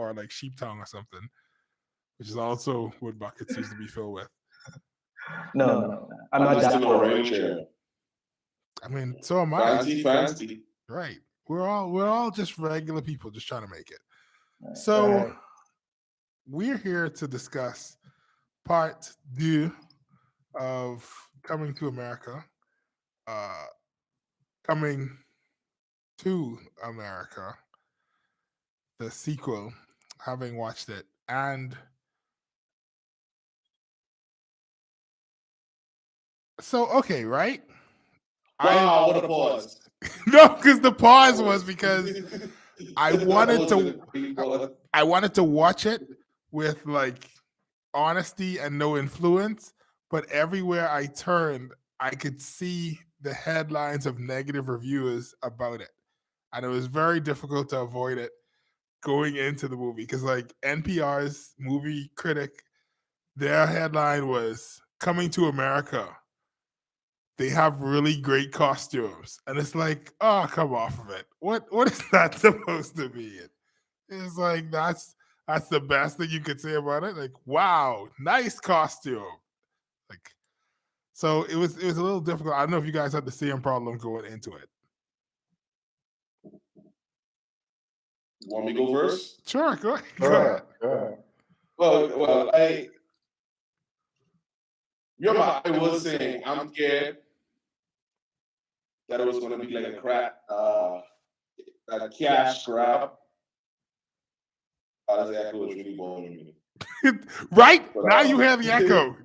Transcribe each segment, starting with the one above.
or like sheep tongue or something, which is also what buckets used to be filled with. No. I'm not that poor. I mean, so am I. Fancy. Right. We're all just regular people just trying to make it. So we're here to discuss part 2 of Coming to America. Coming to America, the sequel, having watched it. And so, okay, right? Wow, what a pause. No, because the pause was because I wanted to watch it with like honesty and no influence, but everywhere I turned, I could see the headlines of negative reviews about it. And it was very difficult to avoid it going into the movie because like NPR's movie critic, their headline was Coming to America. They have really great costumes. And it's like, oh, come off of it. What is that supposed to be? It's like that's the best thing you could say about it. Like, wow, nice costume. Like, so it was a little difficult. I don't know if you guys had the same problem going into it. Want me to go first? Sure, go ahead. Well, I was saying I'm scared that it was going to be like a cash grab. That echo was really bothering me. Right? But, now you have the echo.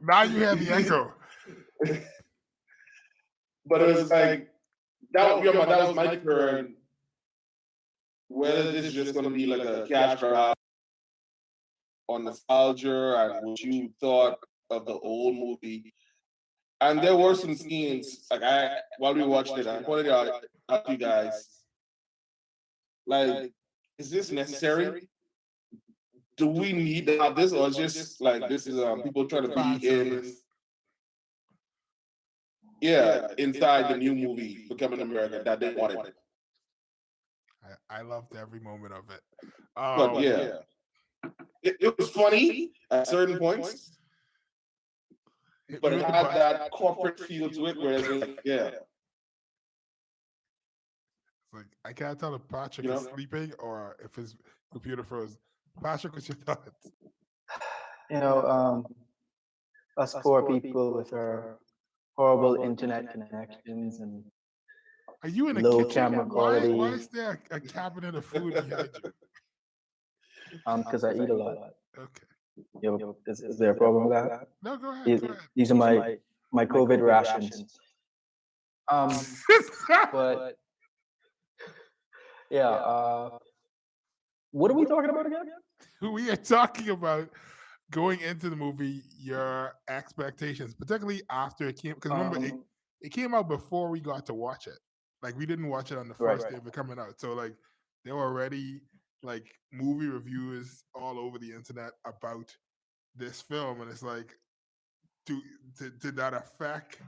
But it was like that was my turn. Whether this is just going to be like a cash grab on nostalgia and what you thought of the old movie. And there were some scenes, like while we watched it, I pointed out to you guys, like, is this necessary? Do we need to have this, or just like this is people trying to be inside the new movie Becoming America that they wanted? I loved every moment of it. But yeah, it was funny at certain points. But it had that corporate feel to it, where it's like, It's like I can't tell if Patrick is sleeping or if his computer froze. Patrick, what's your thoughts? Us poor people with our horrible internet connections and are you in a low kitchen? Camera quality. Why is there a cabinet of food behind you? Because I eat a lot. Okay. Is there a problem with that? No, go ahead. These are my COVID rations. But yeah. What are we talking about again? We are talking about going into the movie, your expectations, particularly after it came. Because remember, it came out before we got to watch it. Like we didn't watch it on the first day of it coming out. So like there were already like movie reviews all over the internet about this film, and it's like, did that affect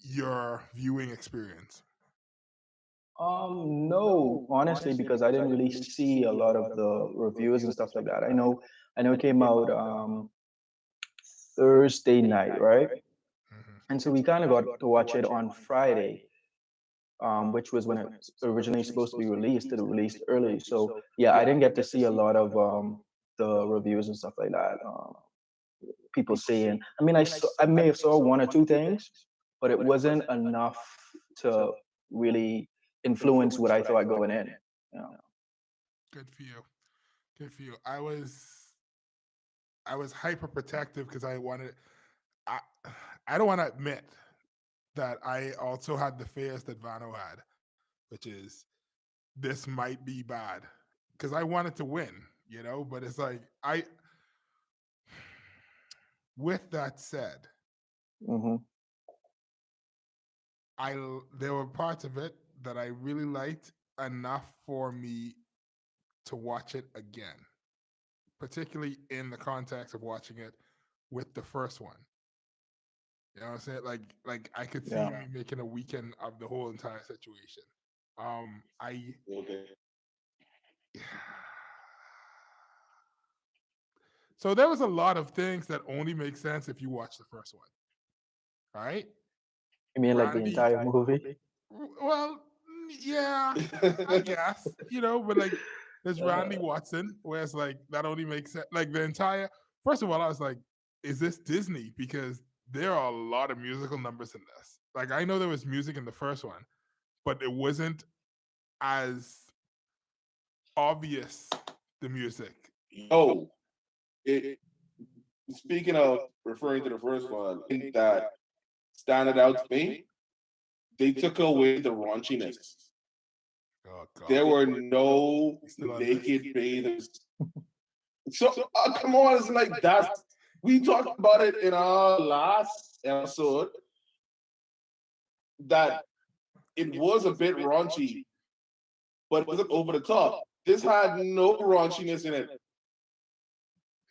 your viewing experience? No, honestly, because I didn't really see a lot of the reviews and stuff like that. I know it came out Thursday night, right? Mm-hmm. And so we kind of got to watch it on Friday, which was when it was originally supposed to be released. It released early, so yeah, I didn't get to see a lot of the reviews and stuff like that. People saying, I mean, I may have saw one or two things, but it wasn't enough to really influence what I thought going in. Good for you. Good for you. I was hyper protective because I don't want to admit that I also had the fears that Vano had, which is this might be bad because I wanted to win, but it's like with that said, there were parts of it that I really liked enough for me to watch it again, particularly in the context of watching it with the first one. You know what I'm saying? Like I could see me making a weekend of the whole entire situation. So there was a lot of things that only make sense if you watch the first one. All right. You mean like the Randy, entire movie? well, yeah, I guess, but like there's Randy Uh, Watson, where it's like that only makes sense. Like the entire, first of all, I was like, is this Disney? Because there are a lot of musical numbers in this. Like I know there was music in the first one, but it wasn't as obvious, the music. Yo, it, speaking of referring to the first one, I think that standard out to me, they took away the raunchiness. Oh There God. were no Still on naked bathers. So come on, it's like that. We talked about it in our last episode that it was a bit raunchy, but it wasn't over the top. This had no raunchiness in it.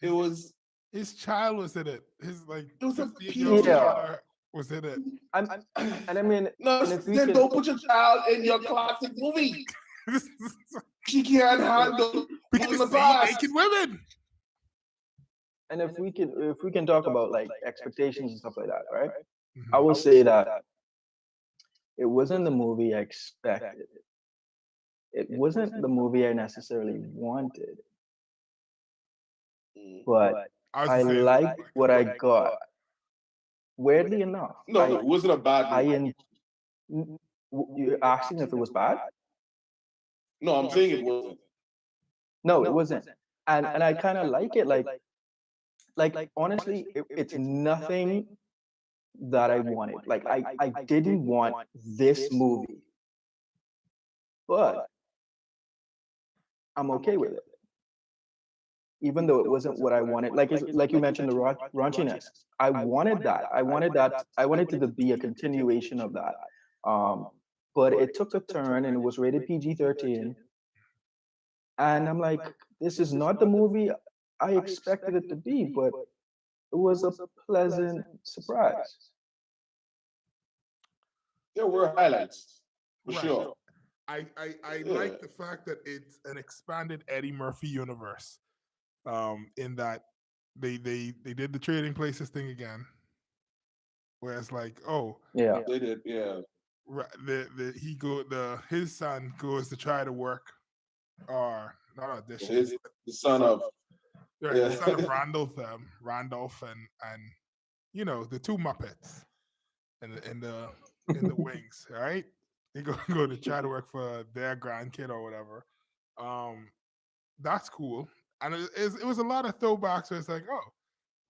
It was His child was in it. His like it was a 15-year-old PG. daughter was in it. I'm, and I mean, No, and if we then can, don't put your child in your classic movie. She can't handle Because the see past. naked women. and if we can talk about like expectations and stuff like that, right? Mhm. I will say that it wasn't the movie I expected. It wasn't the movie I necessarily wanted, but I was I the same. liked what I got. Weirdly enough, No, it wasn't a bad I movie. you're asking if it was bad? No, I'm saying it wasn't. No, it wasn't. And I kind of like it. Like honestly, it's nothing that I wanted. Like I didn't want this movie, but I'm okay with it, even though it wasn't what I wanted. Like like you mentioned the raunchiness. I wanted that. I wanted that. I wanted it to be a continuation of that. Um, but it took a turn and it was rated PG-13. And I'm like, this is not the movie I expected it to be, but it was a pleasant surprise. There were highlights for Right. sure. I Yeah. like the fact that it's an expanded Eddie Murphy universe. In that they did the Trading Places thing again, where it's like, oh, Yeah. They did, yeah. his son goes to try to work, or not audition, His the son of right, yeah. the son of Randolph and the two Muppets in the wings, right? They go to try to work for their grandkid or whatever. Um, that's cool, and it was a lot of throwbacks. Where it's like, oh,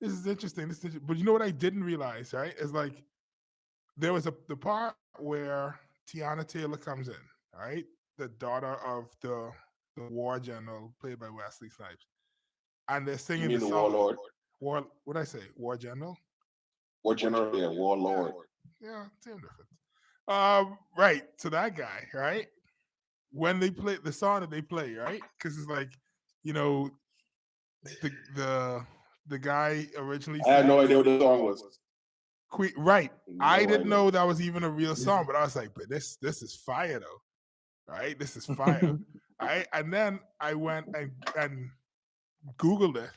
this is interesting. But you know what I didn't realize, right? Is like there was the part where Tiana Taylor comes in, right? The daughter of the war general played by Wesley Snipes, and they're You singing mean the the song. warlord? War, what did I say? War general? War general, yeah, warlord. Yeah, same difference. Right. So that guy, right? When they play the song that they play, right? Because it's like, you know, the the the guy originally I had no said idea what the song was. Right. I No didn't idea. know that was even a real song, but I was like, but this is fire though. Right? This is fire. Right. And then I went and Googled it,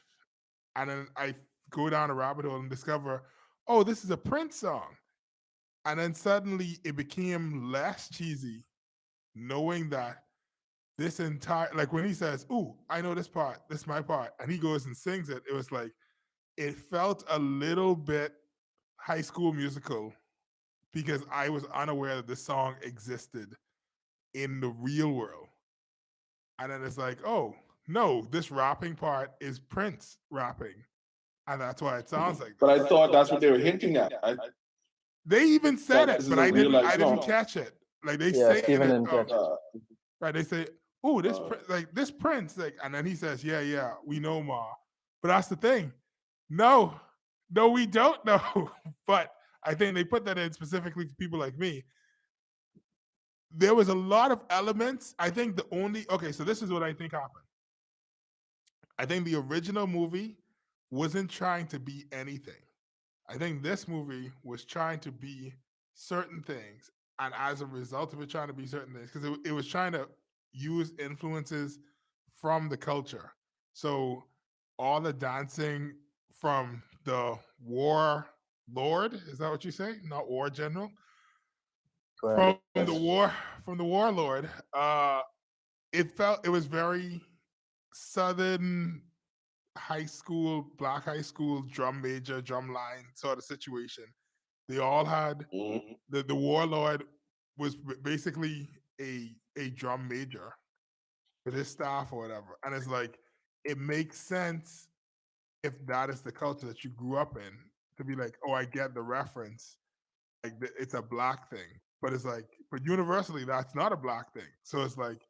and then I go down a rabbit hole and discover, oh, this is a Prince song. And then suddenly it became less cheesy, knowing that this entire, like when he says, "Ooh, I know this part, this is my part," and he goes and sings it, it was like it felt a little bit High School Musical, because I was unaware that this song existed in the real world. And then it's like, oh no, this rapping part is Prince rapping, and that's why it sounds like But this. I thought that's what they were hinting at. I They even said thought it, this but is a real life I didn't song. catch it. Like they Yeah, say in Steven it, didn't catch it. right? They say, "Oh, Uh, this Prince," like, and then he says, "Yeah, we know, Ma." But that's the thing. No, no, we don't know. But I think they put that in specifically for people like me. There was a lot of elements. I think the only okay. So this is what I think happened. I think the original movie wasn't trying to be anything. I think this movie was trying to be certain things, and as a result of it trying to be certain things, because it was trying to use influences from the culture. So all the dancing from the war lord, is that what you say? Not war general? Correct. From the warlord, it was very southern black high school drum major, drum line sort of situation. They all had Mhm. the warlord was basically a drum major with his staff or whatever. And it's like it makes sense if that is the culture that you grew up in to be like, oh, I get the reference. Like it's a black thing. But it's like, but universally, that's not a black thing. So it's like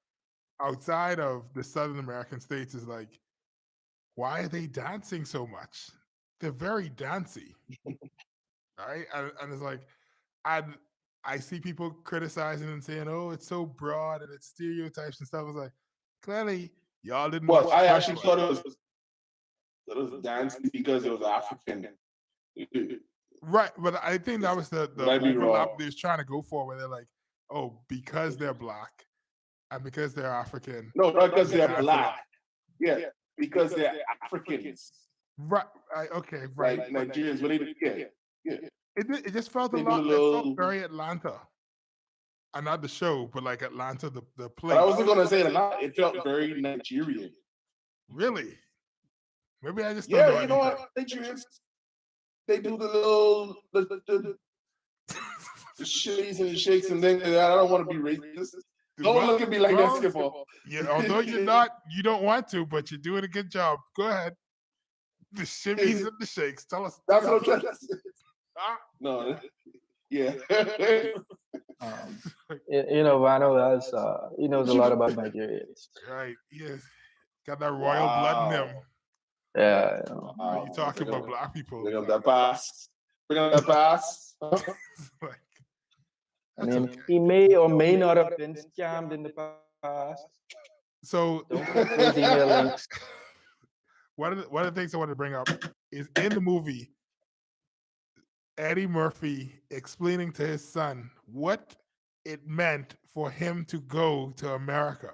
outside of the Southern American states, is like, why are they dancing so much? They're very dancey, right? And it's like, I I see people criticizing and saying, "Oh, it's so broad and it's stereotypes and stuff." It's like, clearly, y'all didn't watch But I Fresh actually Prince. thought it was dancing because it was African. Right, but I think that was the Might be overlap wrong. they was trying to go for, where they're like, "Oh, because they're black and because they're African, No, not because they're they're dancing." black. Yeah, because they're Africans. Right, okay, right. Like Nigerians, when they yeah. It just felt a They do lot. the It felt little. very Atlanta, and not the show, but like Atlanta, the But I place. wasn't gonna say it felt very Nigerian. Really, maybe I just don't know Yeah, you know anything. what? Nigerians, they do the little the shillies and shakes and things like that. I don't want to be racist. Don't look at me like that, Skipper. Yeah, although you're not, you don't want to, but you're doing a good job. Go ahead. The shimmies and the shakes. Tell us. That's what I'm trying to say. Ah, No, yeah. Vano he knows a lot about Nigerians. right. Yes. Got that royal blood in him. Yeah. Are you talking about black people? Bring up that pass. Bring up that pass. Like, I that's mean, okay. he may or may not have been scammed in the past. So Don't click those email links. one of the things I want to bring up is in the movie, Eddie Murphy explaining to his son what it meant for him to go to America,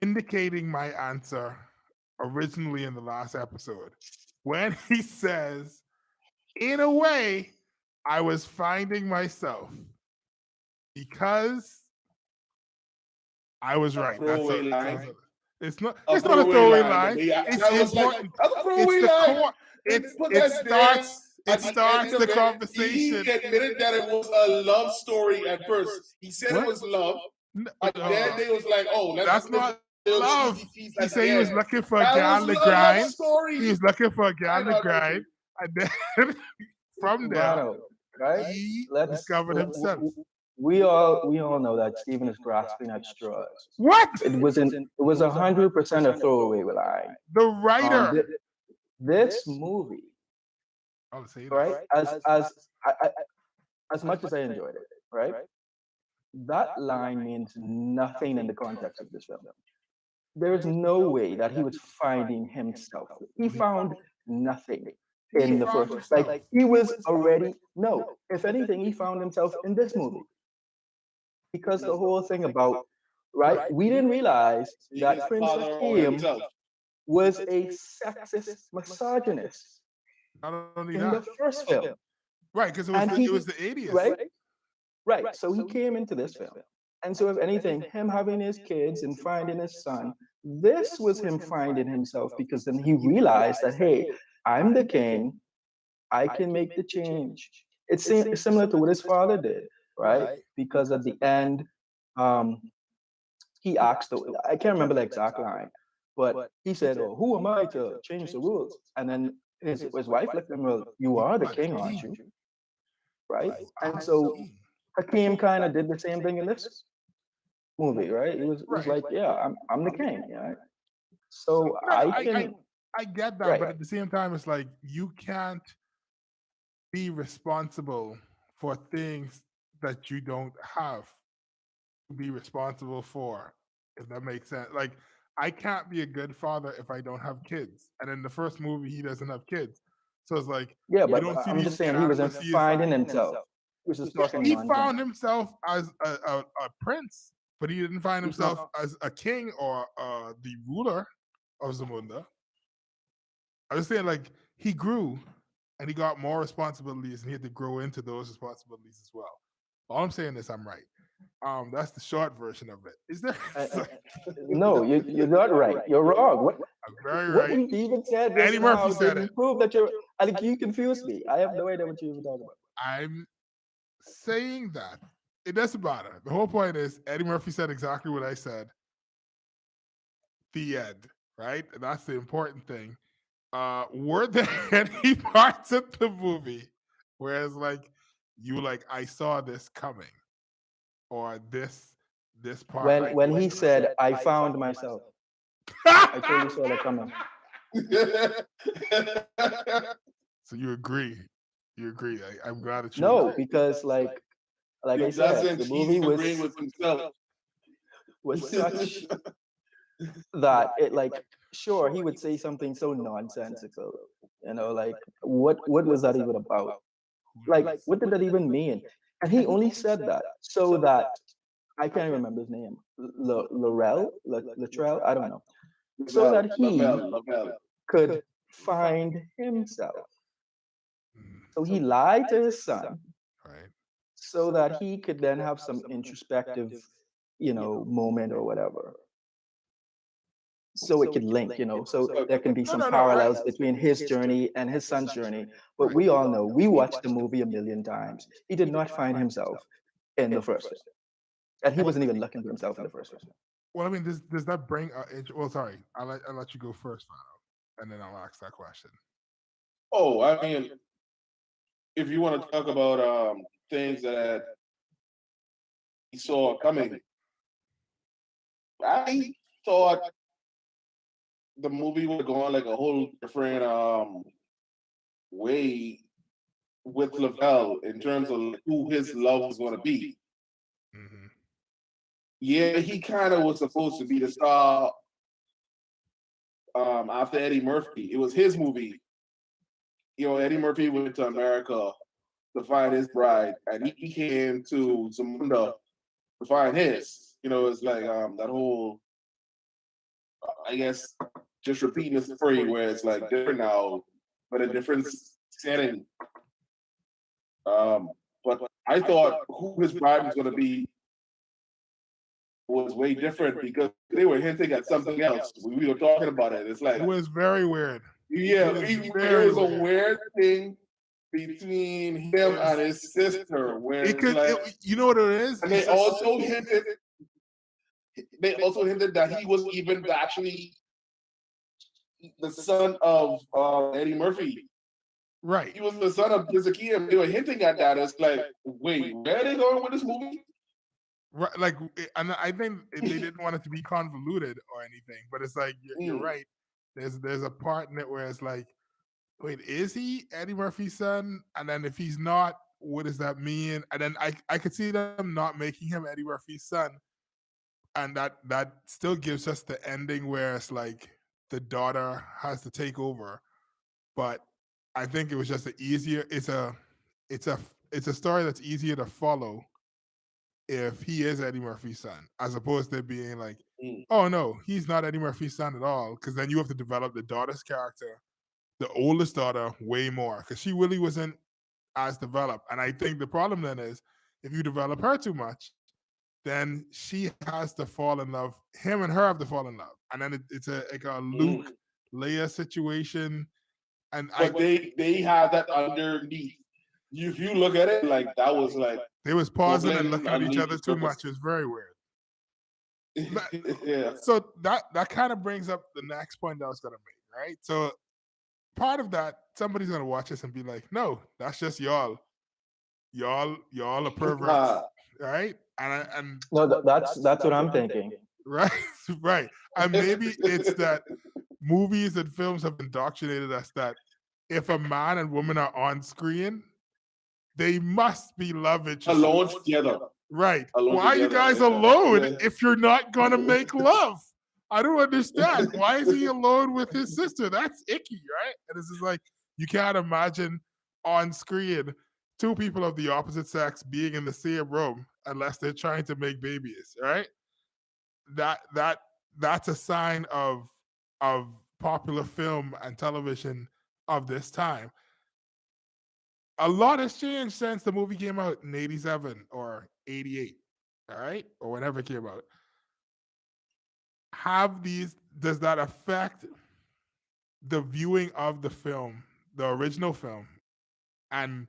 indicating my answer originally in the last episode when he says, in a way, I was finding myself because I was right. Throwaway line. It's not a throwaway line. It's important. That's a throwaway It's the line. core. It starts the conversation. He admitted that it was a love story at first. He said it was love. But then they was like, "Oh, that's not love." He said he was looking for a gal to grind. He was looking for a gal to grind, and then from there, right? he discovered himself. We all know that Steven is grasping at straws. What? It was 100% a throwaway line. The writer. This movie, right? As much as I enjoyed it, right? That line means nothing in the context of this film. There is no way that he was finding himself. He found nothing in the first. Like he was already no. If anything, he found himself in this movie. Because the whole thing about, right, we didn't realize that Prince Hakeem was a sexist misogynist in the first film. Right, because it was the 80s. Right. So he came into this film. And so if anything, him having his kids and finding his son, this was him finding himself, because then he realized that, hey, I'm the king. I can make the change. It's similar to what his father did, right? Because at the end, he asked, I can't remember the exact line, but he said, "Oh, who am I to change the rules?" And then his wife looked at him, "Well, you are the king, aren't you?" Right? And so Hakeem kind of did the same thing in this movie, right? It was like, yeah, I'm the king, right? So I get that, but at the same time, it's like you can't be responsible for things that you don't have to be responsible for, if that makes sense. Like, I can't be a good father if I don't have kids. And in the first movie, he doesn't have kids. So it's like, yeah, but I'm just saying he wasn't finding himself. He was just talking. He found himself as a prince, but he didn't find himself as a king or the ruler of Zamunda. I was saying like he grew and he got more responsibilities and he had to grow into those responsibilities as well. All I'm saying is I'm right. That's the short version of it. Is there? No, you're not right. You're wrong. I'm very What right. you even said just Eddie Murphy now said didn't it. prove that you're. I think you confused me. I have no idea what you're even talking about. I'm saying that it doesn't matter. The whole point is Eddie Murphy said exactly what I said. The end, right? And that's the important thing. Were there any parts of the movie where it's like you like I saw this coming, or this part? When he said, "I found myself," I totally saw that coming. So you agree? You agree? I'm glad that you No, agree. because like He I said, doesn't. the He's movie agreeing with himself. was such that it like sure he would say something so nonsensical, like what was that even about? Like what did that even mean? And he only said that so that I can't remember his name, Latrell, I don't know, so that he Lavelle. could find himself. So he lied to his son Right. so that he could then have some introspective, moment or whatever. So it could link, so there can be some parallels between his journey and his son's journey. But we all know, we watched the movie a million times. He did not find himself in the first film. And he wasn't even looking for himself in the first film. Well, I mean, does that bring? Well, sorry, I'll let you go first, Fano, and then I'll ask that question. Oh, I mean, if you want to talk about things that he saw coming, I thought the movie would go on like a whole different way with Lavelle in terms of like, who his love was going to be. Mm-hmm. Yeah, he kind of was supposed to be the star after Eddie Murphy. It was his movie. Eddie Murphy went to America to find his bride, and he came to Zamunda to find his. It's like that whole, I guess, just repeating the story where it's like different now, but a different setting. But I thought who his bride was going to be was way different because they were hinting at something else. We were talking about it. It's like It was very weird. Yeah, it was a weird thing between him and his sister. Where you know what it is? And they also hinted that he was even actually the son of Eddie Murphy. Right. He was the son of Zacchaeus. They were hinting at that. It's like, wait, where are they going with this movie? Right, like, and I think they didn't want it to be convoluted or anything, but it's like you're right. There's a part in it where it's like, wait, is he Eddie Murphy's son? And then if he's not, what does that mean? And then I could see them not making him Eddie Murphy's son, and that still gives us the ending where it's like the daughter has to take over. But I think it was just it's a story that's easier to follow if he is Eddie Murphy's son, as opposed to being like, oh no, he's not Eddie Murphy's son at all, because then you have to develop the daughter's character, the oldest daughter, way more, because she really wasn't as developed. And I think the problem then is if you develop her too much, then she has to fall in love. Him and her have to fall in love, and then it's like a Luke Leia situation. And they had that underneath. If you look at it, like that was like they was pausing and looking at each other too much. It was very weird. Yeah. So that kind of brings up the next point that I was gonna make, right? So part of that, somebody's gonna watch this and be like, no, that's just y'all. Y'all are perverts, right? And no, that's what I'm thinking. Right, right. And maybe it's that movies and films have indoctrinated us that if a man and woman are on screen, they must be love interests. Alone together. Right. Alone Why are you together, guys yeah. alone if you're not gonna make love? I don't understand. Why is he alone with his sister? That's icky, right? And this is like, you can't imagine on screen two people of the opposite sex being in the same room unless they're trying to make babies, right? That's a sign of popular film and television of this time. A lot has changed since the movie came out in 87 or 88, all right? Or whenever it came out. Does that affect the viewing of the film, the original film? And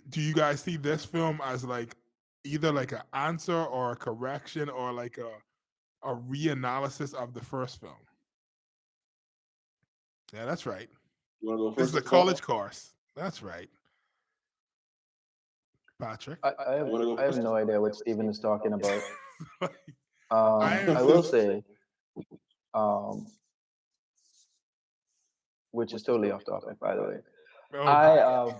do you guys see this film as like either like an answer or a correction or like a reanalysis of the first film? Yeah, that's right. You want to go This is first? a college course. That's right. Patrick. I have no idea what Steven is talking about. I I will say, um, which is totally off topic, by the way. Oh,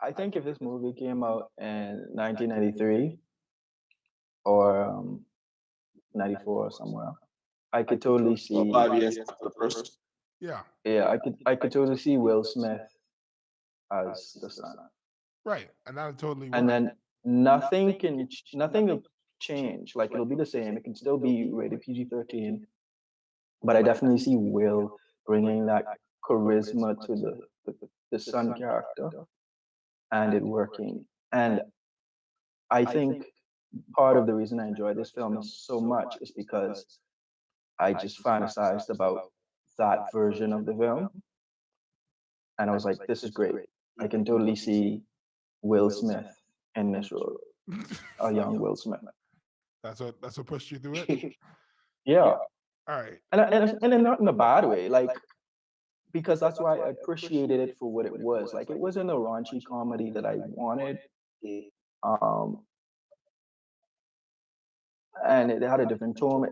I think if this movie came out in 1993 or 94 or somewhere, I could totally see. 5 years after the first. yeah, Yeah, I could totally see Will Smith as the son, right. And that totally and work. then nothing will change. Like it'll be the same. It can still be rated PG-13, but I definitely see Will bringing that charisma to the son character and it working. And I think part of the reason I enjoy this film so much is because I just fantasized about that version of the film. And I was like, this is great. I can totally see Will Smith in this role, a young Will Smith. That's what pushed you through it. Yeah. All right. And not in a bad way. Like, because that's why I appreciated it for what it was. Like, it wasn't a raunchy comedy that I wanted. Um, and it had a different tone.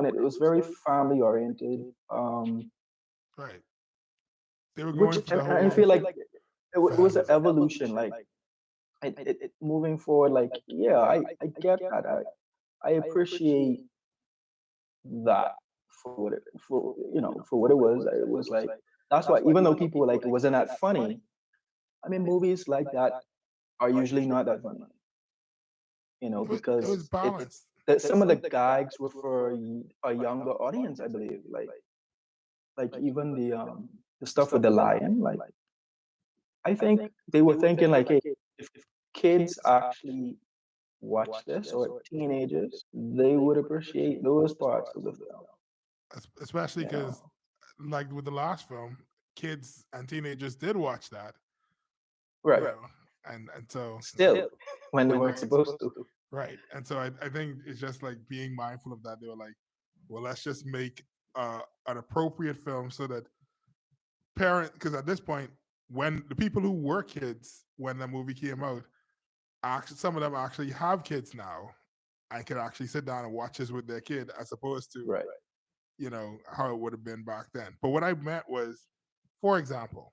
It was very family oriented. Right. They were Which going for the whole. I feel like it was an evolution. Like, moving forward. Like, yeah, I get that. I appreciate that for what it for what it was. It was like that's why even though people were like it wasn't that funny. I mean, movies like that are usually not that funny. It Because was balanced. some of the gags were for a younger audience, I believe. Like even the stuff with the lion. Like I think they were thinking like, hey, if kids actually watch this or teenagers, they would appreciate those parts of the film. Especially You know? because, like with the last film, kids and teenagers did watch that. Right. You know, and so Still, when they weren't supposed to. right. And so I think it's just like being mindful of that. They were like, well, let's just make an appropriate film so that because at this point, when the people who were kids when the movie came out, actually some of them actually have kids now and can actually sit down and watch this with their kid as opposed to Right. how it would have been back then. But what I meant was, for example,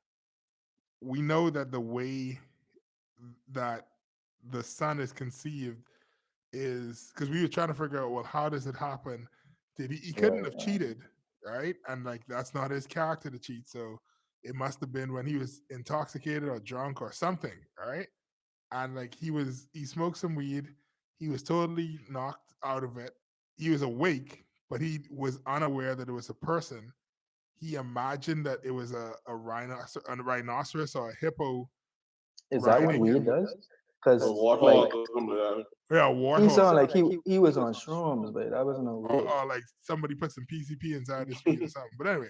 we know that the way that the son is conceived is because we were trying to figure out, well, how does it happen? He couldn't have cheated, right? And like that's not his character to cheat. So it must have been when he was intoxicated or drunk or something, right? And like he smoked some weed, he was totally knocked out of it. He was awake, but he was unaware that it was a person. He imagined that it was a rhinoceros or a hippo. Is that what riding weed him. does? Because Warthog, Yeah, he warthog. sounded like he was on shrooms, but that wasn't no weed. Or like somebody put some PCP inside his weed or something. But anyway,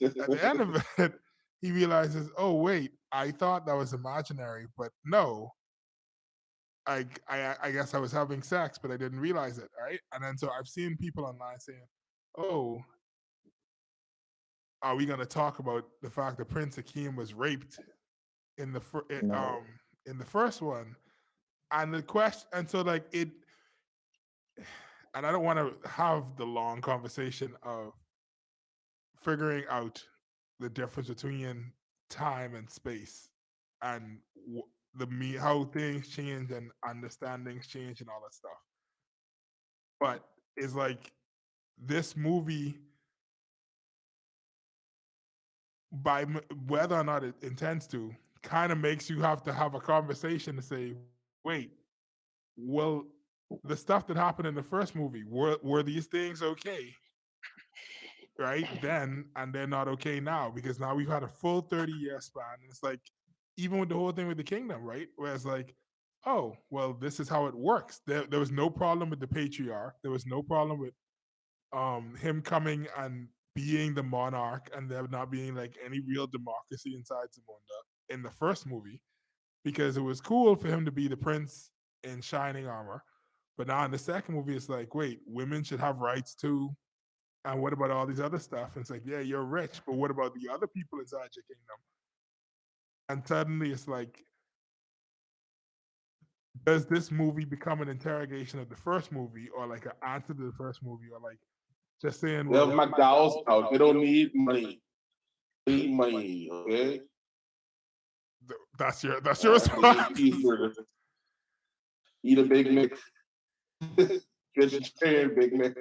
at the end of it, he realizes, oh wait, I thought that was imaginary, but no, I guess I was having sex, but I didn't realize it, right? And then so I've seen people online saying, "Oh, are we going to talk about the fact that Prince Akeem was raped in the No. in the first one?" And the question, and so like it, and I don't want to have the long conversation of figuring out the difference between time and space and how things change and understandings change and all that stuff. But it's like this movie, by whether or not it intends to, kind of makes you have to have a conversation to say, wait, well, the stuff that happened in the first movie, were these things okay? right then, and they're not okay now because now we've had a full 30-year span. And it's like, even with the whole thing with the kingdom, right? Where it's like, oh, well, this is how it works. There was no problem with the patriarch. There was no problem with him coming and being the monarch and there not being like any real democracy inside Zamunda in the first movie because it was cool for him to be the prince in shining armor. But now in the second movie, it's like, wait, women should have rights too. And what about all these other stuff? And it's like, yeah, you're rich, but what about the other people inside your kingdom? And suddenly it's like, does this movie become an interrogation of the first movie or like an answer to the first movie or like just saying, Well, well, McDowell's out. They don't need money. They need money, okay? that's your They need response. cheeseburgers. Eat a Big Mac. Vegetarian Big Mac.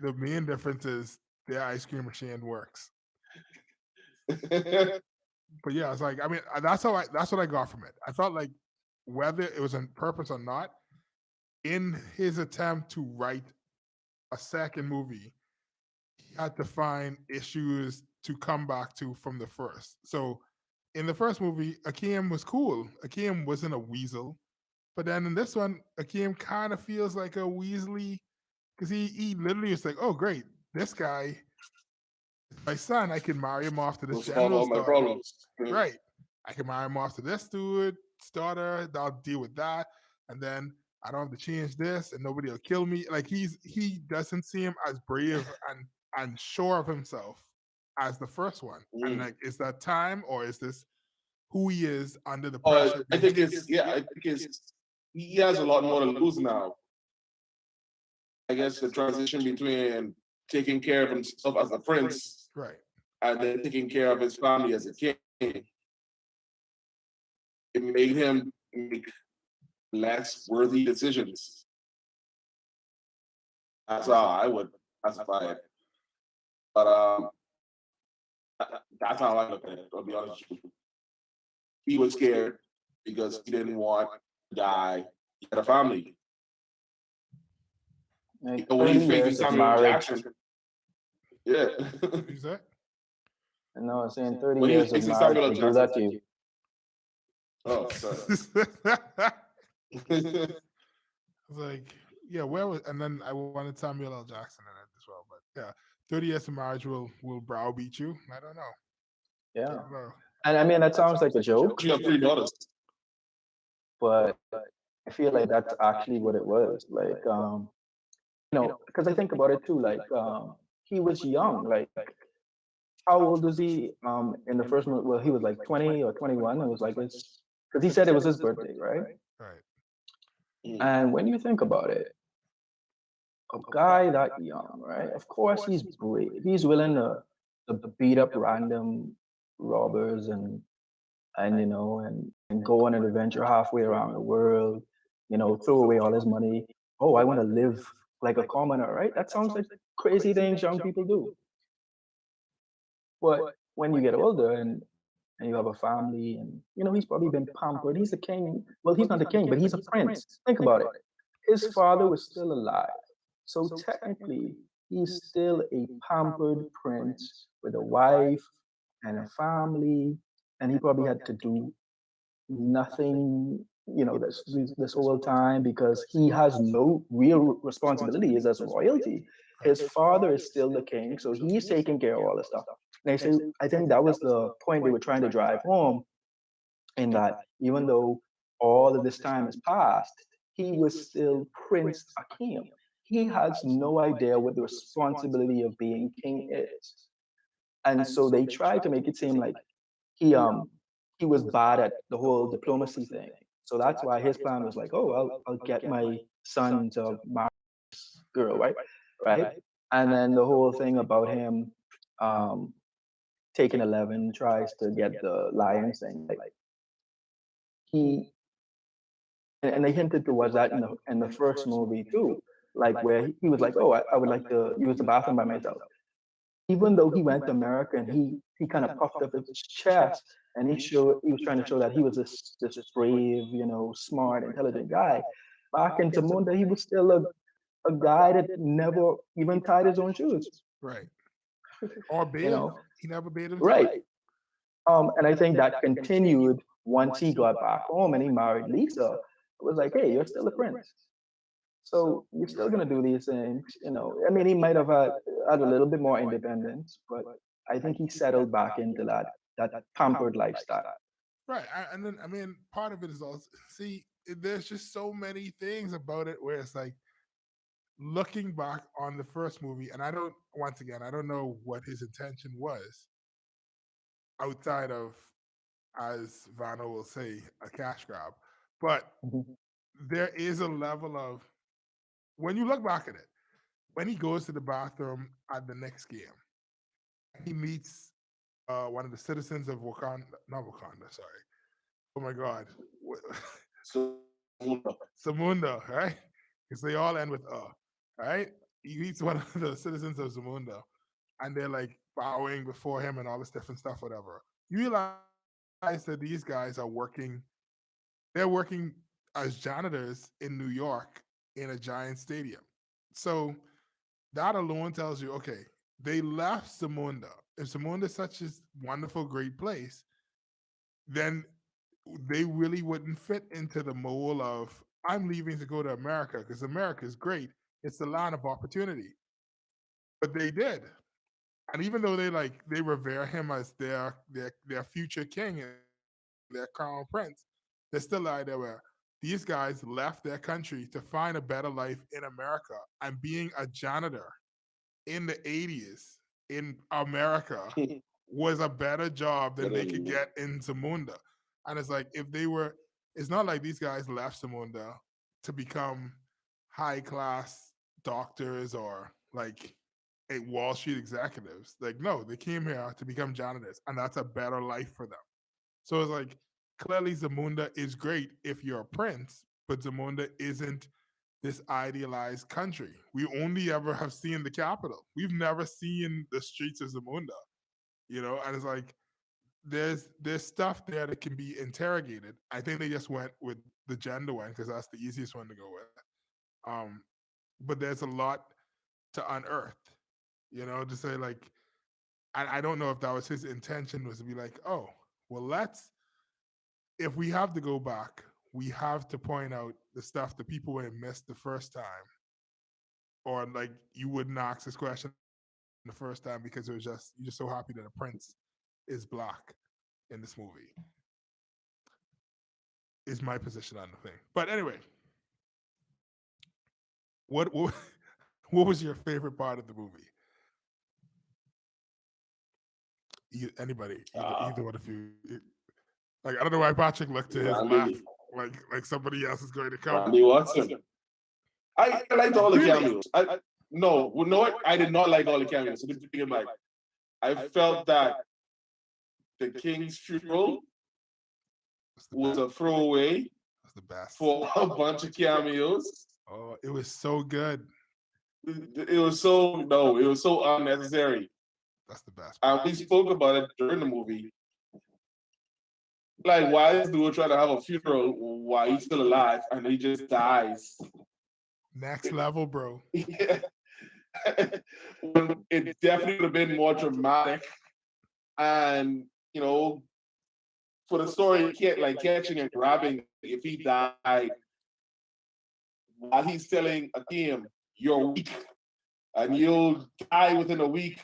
The main difference is their ice cream machine works. But yeah, it's like, I mean, that's what I got from it. I felt like whether it was on purpose or not, in his attempt to write a second movie, he had to find issues to come back to from the first. So in the first movie, Akeem was cool. Akeem wasn't a weasel. But then in this one, Akeem kind of feels like a Weasley because he literally is like, oh, great, this guy is my son. I can marry him off to this Will solve all general's my daughter. problems. Right. I can marry him off to this dude's daughter. I'll deal with that. And then I don't have to change this and nobody will kill me. Like he doesn't seem as brave and sure of himself as the first one. And like, is that time or is this who he is under the pressure? I think he has a lot more to lose now. I guess the transition between taking care of himself as a prince, right, and then taking care of his family as a king, it made him make less worthy decisions. That's how I would classify it. But that's how I look at it, I'll be honest with you. He was scared because he didn't want to die. He had a family. Like When 30 he's facing years of Samuel marriage. Jackson, yeah. Is that? No, I'm saying 30 When he was years of facing marriage Samuel to do that to Jackson. you. Oh, sorry. It's like, yeah, where was, and then I wanted Samuel L. Jackson in it as well. But yeah, 30 years of marriage will browbeat you. I don't know. I Yeah. don't know. And I mean, that sounds like a joke, You have 3 daughters. but I feel like that's actually what it was. Like, because I think about it too, like, he was young. Like, how old was he in the first movie? Well, he was like 20 or 21. It was like his, because he said it was his birthday, right? Right. And when you think about it, a guy that young, right? Of course, he's brave. He's willing to beat up random robbers and go on an adventure halfway around the world. Throw away all his money. Oh, I want to live like a commoner, right? That sounds like crazy things young people do. But when you get older and you have a family and he's probably been pampered. He's the king. Well, he's not the king, but he's a prince. Think about it. His father was still alive. So technically, he's still a pampered prince with a wife and a family, and he probably had to do nothing, this whole time because he has no real responsibilities as royalty. His father is still the king, so he's taking care of all this stuff. And I think that was the point they were trying to drive home, in that even though all of this time has passed, he was still Prince Akeem. He has no idea what the responsibility of being king is. And so they tried to make it seem like he was bad at the whole diplomacy thing. So that's why his plan was like, oh, I'll get my son to marry this girl, right? And then the whole thing about him taking 11 tries to get the lions thing, like he and they hinted towards that in the first movie too, like where he was like, oh, I would like to use the bathroom by myself. Even though he went to America and he kind of puffed up his chest and he was trying to show that he was this brave, smart, intelligent guy. Back in Zamunda, he was still a guy that never even tied his own shoes. Right. or you bathe him. know, He never bathed him. right? And I think that continued once he got back home and he married Lisa. It was like, hey, you're still a prince. So you're still gonna do these things, you know. I mean, he might have had a little bit more independence, but I think he settled back into that pampered lifestyle. Right. And then, I mean, part of it is also, see, there's just so many things about it where it's like looking back on the first movie, and once again, I don't know what his intention was outside of, as Vano will say, a cash grab. But Mhm. there is a level of, when you look back at it, when he goes to the bathroom at the next game, he meets one of the citizens of Wakanda, not Wakanda, sorry. Oh my God. So Zamunda, right? Because they all end with right? He meets one of the citizens of Zamunda, and they're like bowing before him and all this different stuff, whatever. You realize that these guys are working, they're working as janitors in New York in a giant stadium. So that alone tells you, okay, they left Zamunda. If Zamunda is such a wonderful, great place, then they really wouldn't fit into the mold of I'm leaving to go to America because America is great. It's the land of opportunity. But they did. And even though they revere him as their future king and their crown prince, there's still the idea where these guys left their country to find a better life in America, and being a janitor in the 80s in America was a better job than they could get in Zamunda. And it's like, it's not like these guys left Zamunda to become high class doctors or like Wall Street executives. Like, no, they came here to become janitors, and that's a better life for them. So it's like, clearly Zamunda is great if you're a prince, but Zamunda isn't this idealized country. We only ever have seen the capital. We've never seen the streets of Zamunda, and it's like there's stuff there that can be interrogated. I think they just went with the gender one because that's the easiest one to go with. But there's a lot to unearth, to say like, I don't know if that was his intention, was to be like, oh, well, if we have to go back, we have to point out the stuff that people would have missed the first time, or like you wouldn't ask this question the first time because you're just so happy that a prince is black in this movie. Is my position on the thing. But anyway, what what was your favorite part of the movie? Anybody, either one of you. Like, I don't know why Patrick looked to his left, like somebody else is going to come. Randy Watson. I liked all the cameos. No, you know what? I did not like all the cameos. I felt that the King's funeral was a throwaway. That's the best for a bunch of cameos. Oh, it was so good. It was so unnecessary. That's the best. And we spoke about it during the movie. Like, why is dude trying to have a funeral while he's still alive and he just dies? Next level, bro. Yeah. It definitely would have been more dramatic. And, for the story, catching and grabbing, if he died while he's telling Akeem, you're weak, and you'll die within a week.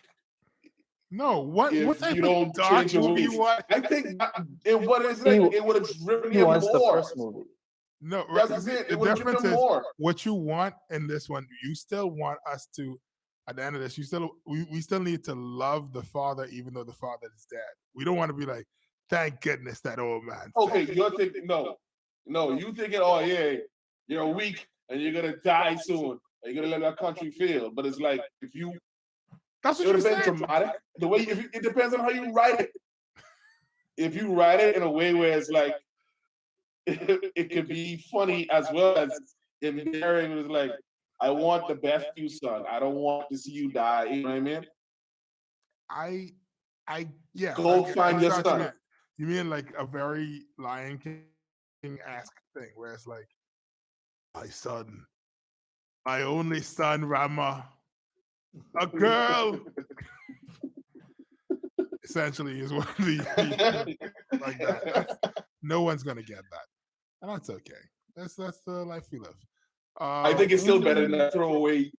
No, what type you don't of dark movie you want? I think it would have driven him more. The first movie. No, that's it. It would have driven him more. What you want in this one, you still want us to, at the end of this, we still need to love the father, even though the father is dead. We don't want to be like, thank goodness that old man. Okay, you're thinking no, you thinking, oh yeah, you're weak and you're gonna die soon. And you're gonna let that country fail. But it's like that's what you said. Dramatic. The way it depends on how you write it. If you write it in a way where it's like it could be funny as well as endearing. It was like, I want the best for you, son. I don't want to see you die. You know what I mean? Yeah. Go find your son. You mean like a very Lion King-esque thing where it's like, my son, my only son, Rama, a girl. essentially is what like that. No one's gonna get that, and that's okay. That's the life we live. I think it's still better than the throwaway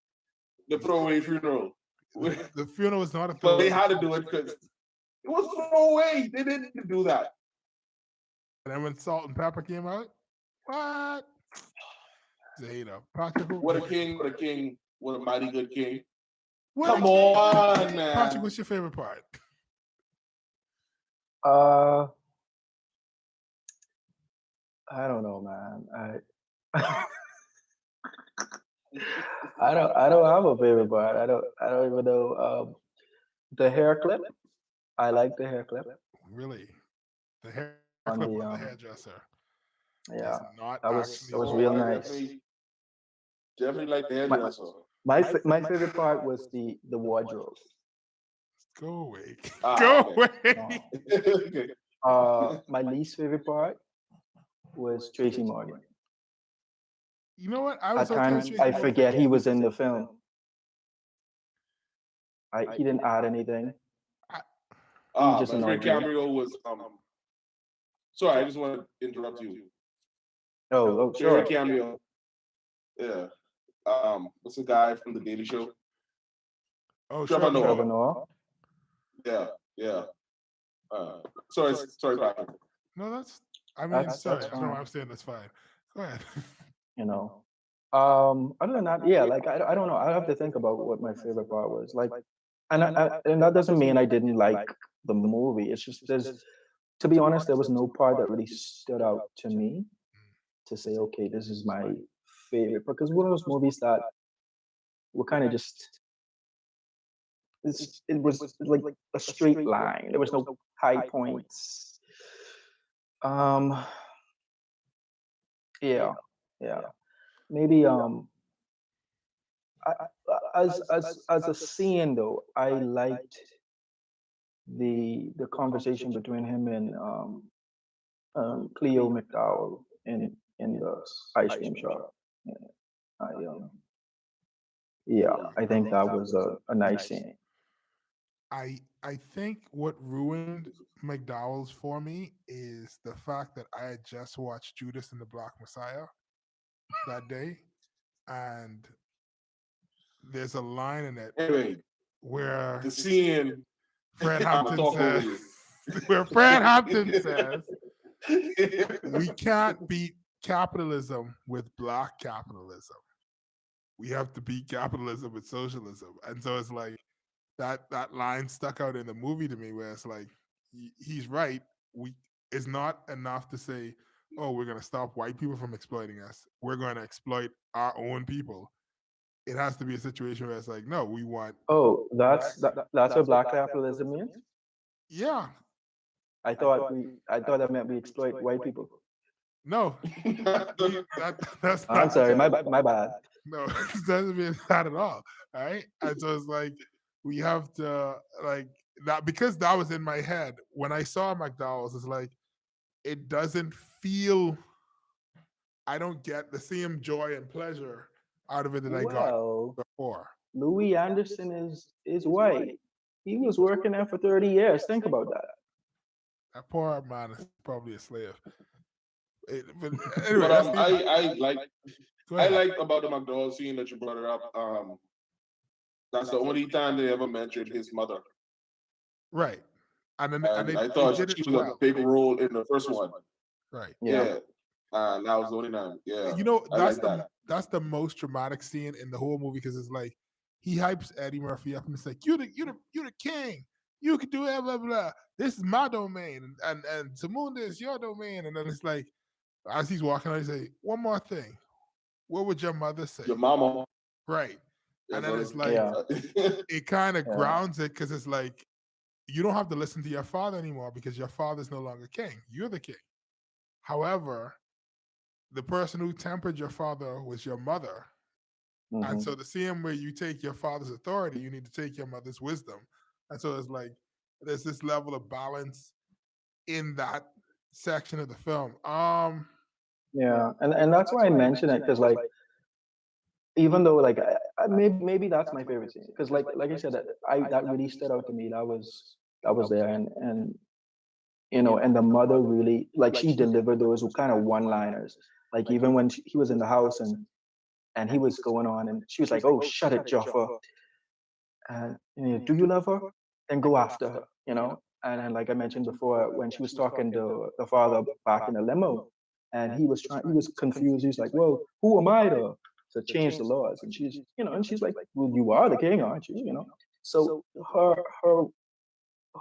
funeral. The funeral was not a But throwaway. they had to do it because it was throwaway. They didn't do that. And then when Salt and Pepper came out, what? Zeta, What a king! What a king! What a mighty good king! What Come on, man. Patrick, what's your favorite part? I don't know, man. I don't have a favorite part. I don't even know. The hair clip. I like the hair clip. Really? The hair On clip the, on the hairdresser. Yeah, is not that was actually real I nice. definitely like the hairdresser. My favorite part was the wardrobe. Go away. Ah, Go okay. away. Okay. My least favorite part was Tracy Morgan. You know what? I At was okay with times Tracy I Morgan. forget he was in the film. He didn't add anything. Ah, just my annoyed favorite me. cameo was Sorry, I just want to interrupt you. Oh, Favorite sure. cameo. Yeah. What's the guy from the Daily Show? Oh, Trevor Noah. Trevor Noah. Yeah. Sorry, Patrick. No, that's. I mean, That's sorry. I don't know fine. why I'm saying that's fine. Go ahead. You know. Other than that, yeah, like I don't know. I have to think about what my favorite part was. Like, and that doesn't mean I didn't like the movie. It's just to be honest, there was no part that really stood out to me to say, okay, this is my favorite. Because one of those movies that were kind of just it was like a straight line. There was no high points. Yeah. Maybe as a scene though, I liked the conversation between him and Cleo McDowell in the ice cream shop. I think that was a nice scene. I think what ruined McDowell's for me is the fact that I had just watched Judas and the Black Messiah that day, and there's a line in it Anyway, where the scene. Fred I'ma Hampton talk over says, you. where Fred Hampton says, we can't beat capitalism with black capitalism. We have to beat capitalism with socialism. And so it's like that line stuck out in the movie to me where it's like he's right. It's not enough to say, oh, we're gonna stop white people from exploiting us. We're gonna exploit our own people. It has to be a situation where it's like, no, we want. Oh, that's what black capitalism means? Yeah. I thought that meant we exploit white people. No. That's I'm not. sorry, my bad. No, it doesn't mean that at all. All right. And so it's like we have to like that because that was in my head. When I saw McDowell's, it's like it doesn't feel I don't get the same joy and pleasure out of it that I got before. Louis Anderson is white. He was working there for 30 years. Think about that. That poor man is probably a slave. But anyway, But I like about the McDowell scene that you brought it up. That's the only time they ever mentioned his mother. Right. And I thought she was a big role in the first one. Right. Yeah. That was the only time. Yeah. You know, that's that's the most dramatic scene in the whole movie because it's like he hypes Eddie Murphy up and it's like, you're the king. You can do blah blah blah. This is my domain, and Zamunda is your domain. And then it's like, as he's walking out, he say, one more thing. What would your mother say? Your mama. Right. And then it's like it kind of grounds it because it's like you don't have to listen to your father anymore because your father's no longer king. You're the king. However, the person who tempered your father was your mother. Mm-hmm. And so the same way you take your father's authority, you need to take your mother's wisdom. And so it's like there's this level of balance in that section of the film. Yeah, and that's why I mention it because like even though like maybe that's my favorite scene because like I said that really stood out to me. That was that was there, and and the mother really, like, she delivered those kind of one-liners. Like, even when he was in the house and he was going on, and she was like, "Oh, shut it, Jaffa. And do you love her? Then go after her." And like I mentioned before, when she was talking to the father back in the limo, and he was confused. He's like, "Well, who am I to change the laws?" And she's like, "Well, you are the king, aren't you?" So her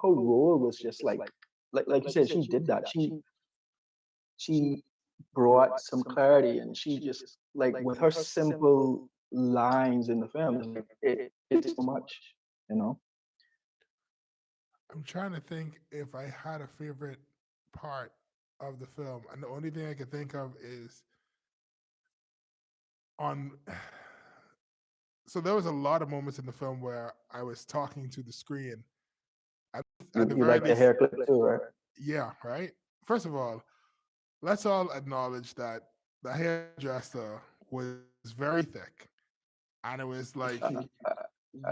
role was just like you said, she did that. She brought some clarity, and she just, like, with her simple lines in the film, it's so much, you know. I'm trying to think if I had a favorite part of the film, and the only thing I can think of is on. So there was a lot of moments in the film where I was talking to the screen. At the You very like the least, hair clip too, right? yeah, right. First of all, let's all acknowledge that the hairdresser was very thick, and it was like, I don't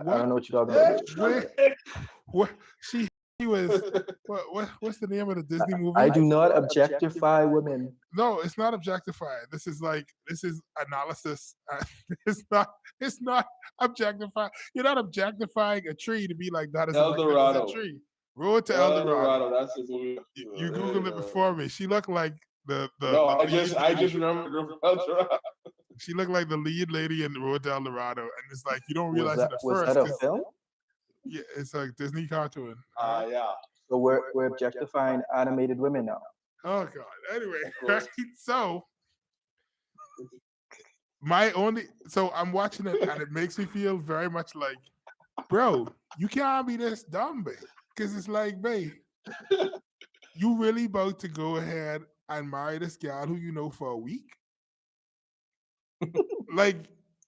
what, know what you're talking about. where, what she was. What's the name of the Disney movie? I do not objectify women. No, it's not objectifying. This is analysis. It's not objectifying. You're not objectifying a tree to be like that is a magnificent Eldorado. tree. Road to El Dorado. That's the movie. You Googled it before me. She looked like the No, I lead- just remember Girl from Eldorado. she looked like the lead lady in Road to El Dorado, and it's like you don't realize it at Was first. that a 'Cause, film? yeah, it's a Disney cartoon. Yeah. So we're objectifying animated women now. Oh God. Anyway, Of course. right? So I'm watching it and it makes me feel very much like, bro, you can't be this dumb, babe. Because it's like, babe, you really about to go ahead and marry this gal who you know for a week? Like,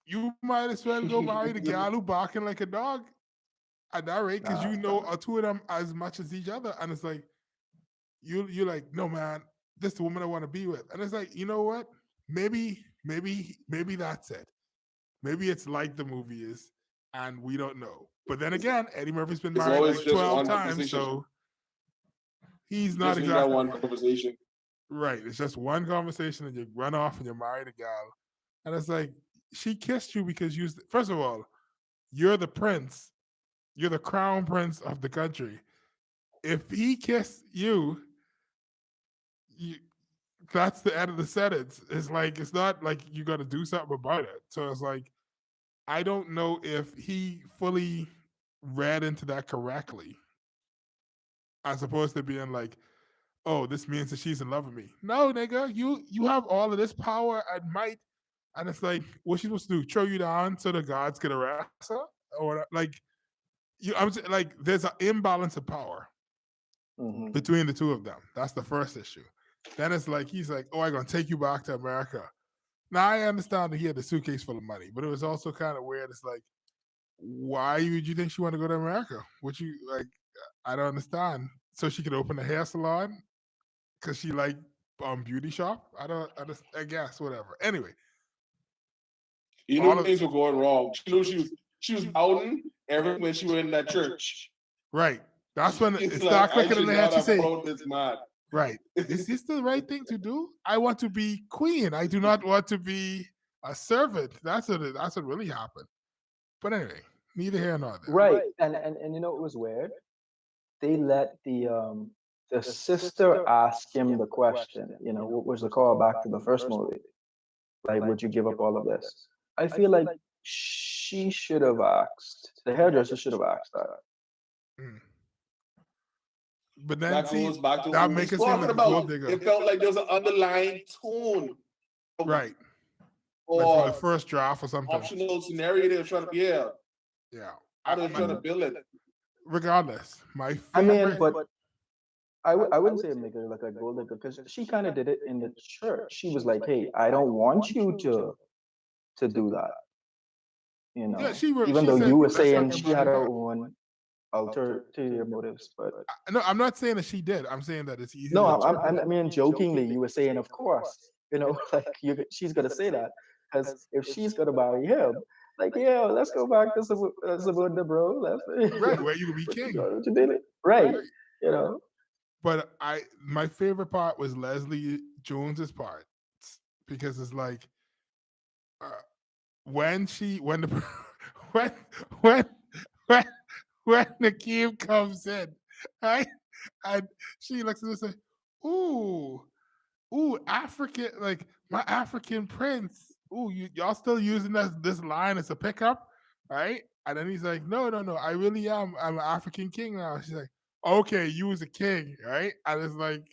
you might as well go marry the gal who barking like a dog at that rate, because you know two of them as much as each other. And it's like, you're like, no, man, this is the woman I want to be with. And it's like, you know what? Maybe that's it. Maybe it's like the movie is, and we don't know. But then again, Eddie Murphy's been It's married always like just 12 one times, conversation. so he's not Just need that exactly one conversation. right. It's just one conversation, and you run off and you're married a gal. And it's like, she kissed you because first of all, you're the prince, you're the crown prince of the country. If he kissed you, that's the end of the sentence. It's like, it's not like you got to do something about it. So it's like, I don't know if he fully read into that correctly, as opposed to being like, oh, this means that she's in love with me. No, nigga, you have all of this power and might, and it's like, what's she supposed to do? Throw you down so the gods can arrest her, or like, I'm saying, like, there's an imbalance of power between the two of them. That's the first issue. Then it's like, he's like, oh, I'm gonna take you back to America. Now I understand that he had the suitcase full of money, but it was also kind of weird. It's like, why would you think she want to go to America? Would you like? I don't understand. So she could open a hair salon because she like beauty shop. I guess whatever. Anyway, You all know of- things were going wrong. She knew she was outing everything when she went in that church. right. That's when it It's started I clicking in should the head. not She have said, followed this man. right, is this the right thing to do? I want to be queen. I do not want to be a servant. That's what really happened. But anyway, neither here nor there. Right. And it was weird. They let the sister ask him the question, what was the call back to the first movie? Like, would you give up all of this? I feel like she should have asked, the hairdresser should have asked that. Mm. But then That see, goes back to that what we make was us seem talking like a gold about. digger. It felt like there was an underlying tone. Right. Or Like for the first draft or something. optional scenario they were trying to, yeah. How they were trying to build it. Regardless, my I favorite. mean, but I wouldn't say make her like a gold digger, because she kind of did it in the church. She was like, "Hey, I don't want you to do that." Yeah, Even she though said, you were "Let's saying talk she about had it." her own ulterior motives, but No, I'm not saying that she did. I'm saying that it's easy. no, to I mean jokingly, you were saying, of course, like she's gonna say that, because if she's gonna marry him, Like, yo, let's go back to Subunda, bro. Let's Right, where you could be what you king. doing? What you doing? Right. Right. You know. But my favorite part was Leslie Jones's part because it's like uh, when the when when when when the king comes in, right, and she looks at us and say, "Ooh, ooh, African, like my African prince. Ooh, y'all still using this line as a pickup, right?" And then he's like, "No, no, no, I really am. I'm an African king now." She's like, "Okay, you was a king, right?" And it's like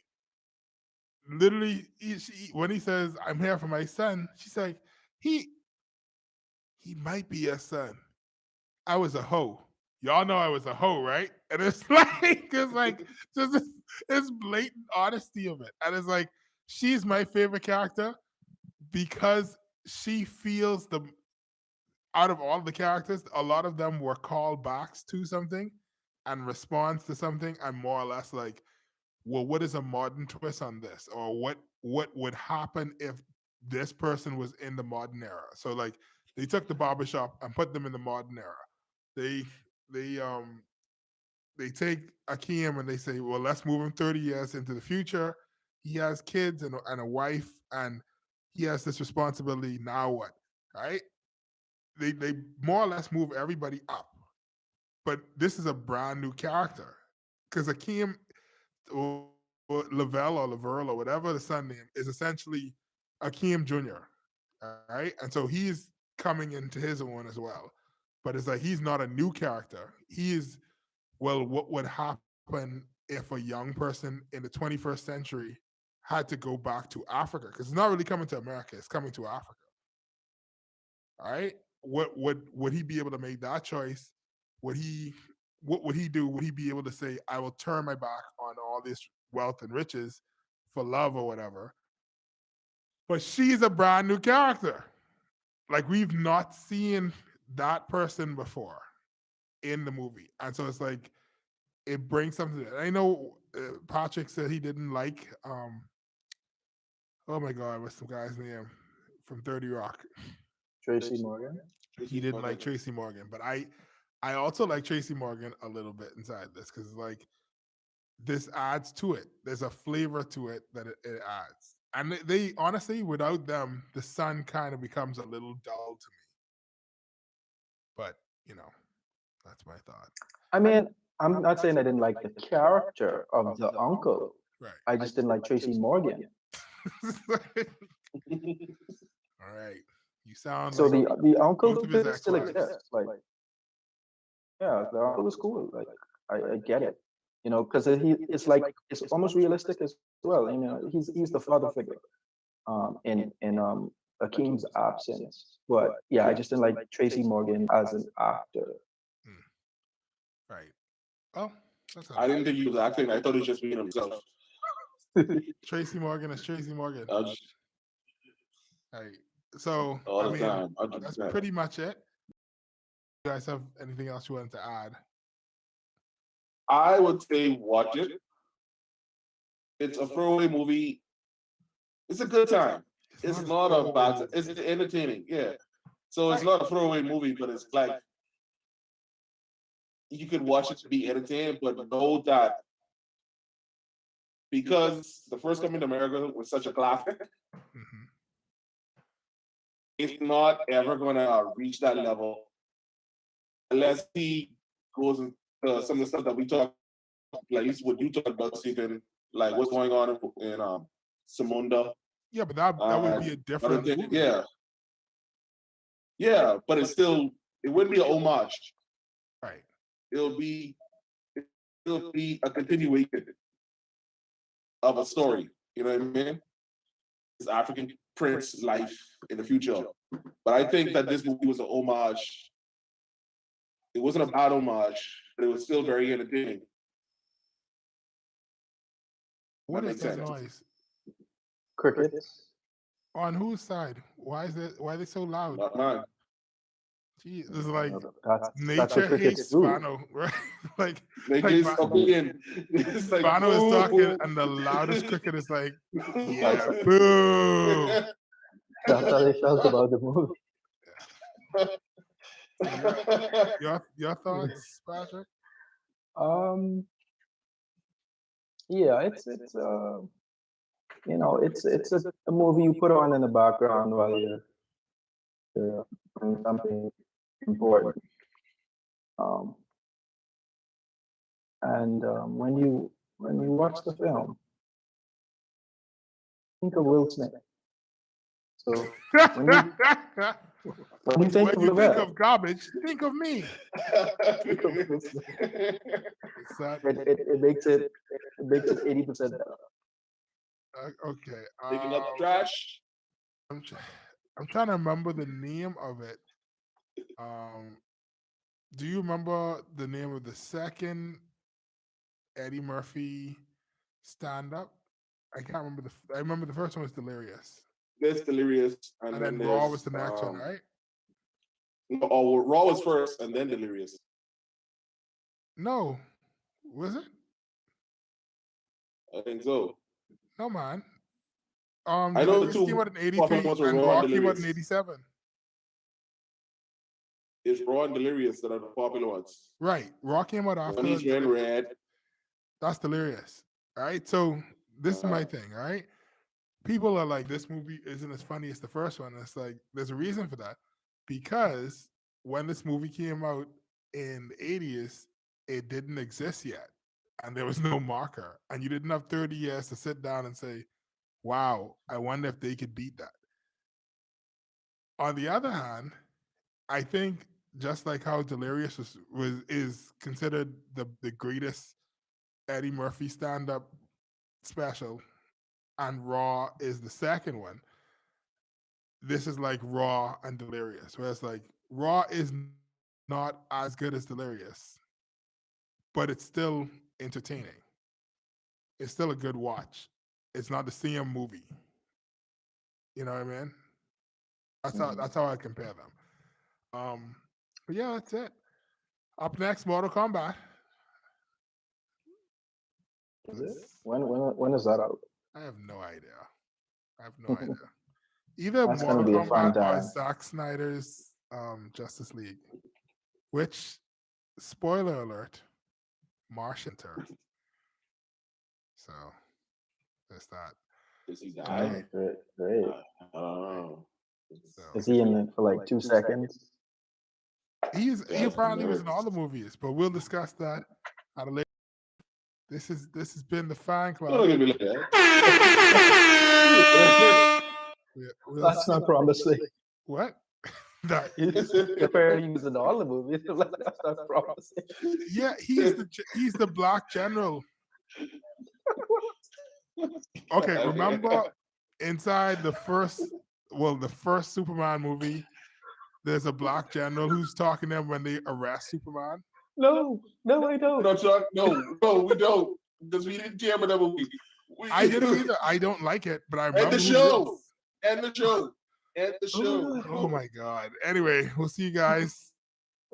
literally when he says, "I'm here for my son," she's like, "He he might be a son. I was a hoe. Y'all know I was a hoe, right?" And it's like just this blatant honesty of it. And it's like she's my favorite character because she feels the out of all the characters, a lot of them were callbacks to something and response to something, and more or less like, well, what is a modern twist on this, or what would happen if this person was in the modern era? So like they took the barbershop and put them in the modern era. They they um they take Akeem and they say, well, let's move him 30 years into the future. He has kids and a wife, and he has this responsibility. Now what? Right? They more or less move everybody up. But this is a brand new character because Akeem or Lavelle or Laverne or whatever the son name is essentially Akeem Jr. Right, and so he's coming into his own as well. But it's like he's not a new character. He is well. What would happen if a young person in the 21st century had to go back to Africa? Because it's not really coming to America; it's coming to Africa. All right. What would he be able to make that choice? Would he what would he do? Would he be able to say, I will turn my back on all this wealth and riches for love or whatever? But she's a brand new character. Like we've not seen that person before in the movie. And so it's like it brings something. I know Patrick said he didn't like oh my god, what's the guy's name from 30 Rock? Tracy Morgan. He didn't like Tracy Morgan, but I also like Tracy Morgan a little bit inside this because like this adds to it. There's a flavor to it that it adds, and they honestly, without them, the sun kind of becomes a little dull to me. But you know, that's my thought. I mean, I'm not saying I didn't like the character of the uncle. Right. I just didn't like Tracy Morgan. All right. You sound So like the uncle both of his bit still ex-wives. exists. Like, yeah, the uncle was cool. Like, I get it. You know, because it's like it's almost realistic as well. You know, he's the father figure in Akeem's absence. But yeah, I just didn't like Tracy Morgan as an actor. Right. Oh, that's I didn't think he was acting. I thought he was just being himself. Tracy Morgan is Tracy Morgan. Just, Right. So all I the mean, time. that's pretty much it. You guys have anything else you wanted to add? I would say watch it. It's a throwaway movie. It's a good time. It's not a bad time. It's entertaining. Yeah. So it's not a throwaway movie, but it's like you could watch it to be entertained, but know that because the first coming to America was such a classic, it's not ever going to reach that level unless he goes into some of the stuff that we talk, like at least what you talked about, Stephen, like what's going on in Samunda. Yeah, but that would be a different movie. Yeah. Yeah, but it wouldn't be an homage. Right. It'll be a continuation of a story. You know what I mean? His African prince life in the future. But I think that this movie was an homage. It wasn't a bad homage, but it was still very entertaining. What is that noise? Crickets. On whose side? Why are they so loud? Not mine. Gee, this is like That's nature hates Spano, right? like Spano is talking, and the loudest cricket is like, yeah, boo. That's how they felt about the movie. Your thoughts, Patrick? Yeah, it's it's a movie you put on in the background while you're doing something important. Um, and when you watch the film, think of Will Smith. So when you think When of you think Lavelle, of garbage, think of me. think of Will Smith. So, It makes it 80% better. okay. Taking out the trash. I'm trying to remember the name of it. Do you remember the name of the second Eddie Murphy stand-up? I can't remember I remember the first one was Delirious, There's Delirious, and then then Raw there's, was the next one, right? No, oh, Raw was first, and then Delirious. No, was it? I think so. No, man. I know the Delirious two came out in popular '83, ones were and Raw Raw and came out in Delirious. '87. It's Raw and Delirious that are the popular ones. Right, Raw came out after. One is Red Red. That's Delirious, right? So this is my thing, right? People are like, this movie isn't as funny as the first one. It's like, there's a reason for that. Because when this movie came out in the 80s, it didn't exist yet. And there was no marker. And you didn't have 30 years to sit down and say, wow, I wonder if they could beat that. On the other hand, I think just like how Delirious is considered the greatest Eddie Murphy stand-up special, and Raw is the second one. This is like Raw and Delirious, where it's like Raw is not as good as Delirious, but it's still entertaining. It's still a good watch. It's not the same movie. You know what I mean? That's how I compare them. But yeah, that's it. Up next, Mortal Kombat. Is it? When is that out? I have no idea. Either That's gonna Mortal be a fun Kombat or time. Zack Snyder's Justice League, which, spoiler alert, Martian turd. So there's that. Is he Oh, dying? great. Oh. So Is he in it for like 2 seconds? he That's apparently was nerd. in all the movies, but we'll discuss that at a later. This has been the fan You're not club. gonna be like that. We'll That's see. not promising. What? That, Apparently he was in all the movies. That's not promising. yeah, he's the Black General. Okay, remember inside the first Superman movie, there's a Black General who's talking to them when they arrest Superman. No, I don't. No, Chuck, no, we don't. Because we didn't care about that movie. I didn't either. I don't like it, but I remember End the who show. it is. End the show. End the show. Oh my god. Anyway, we'll see you guys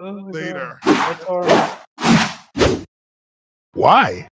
Oh my later. God. That's horrible. Why?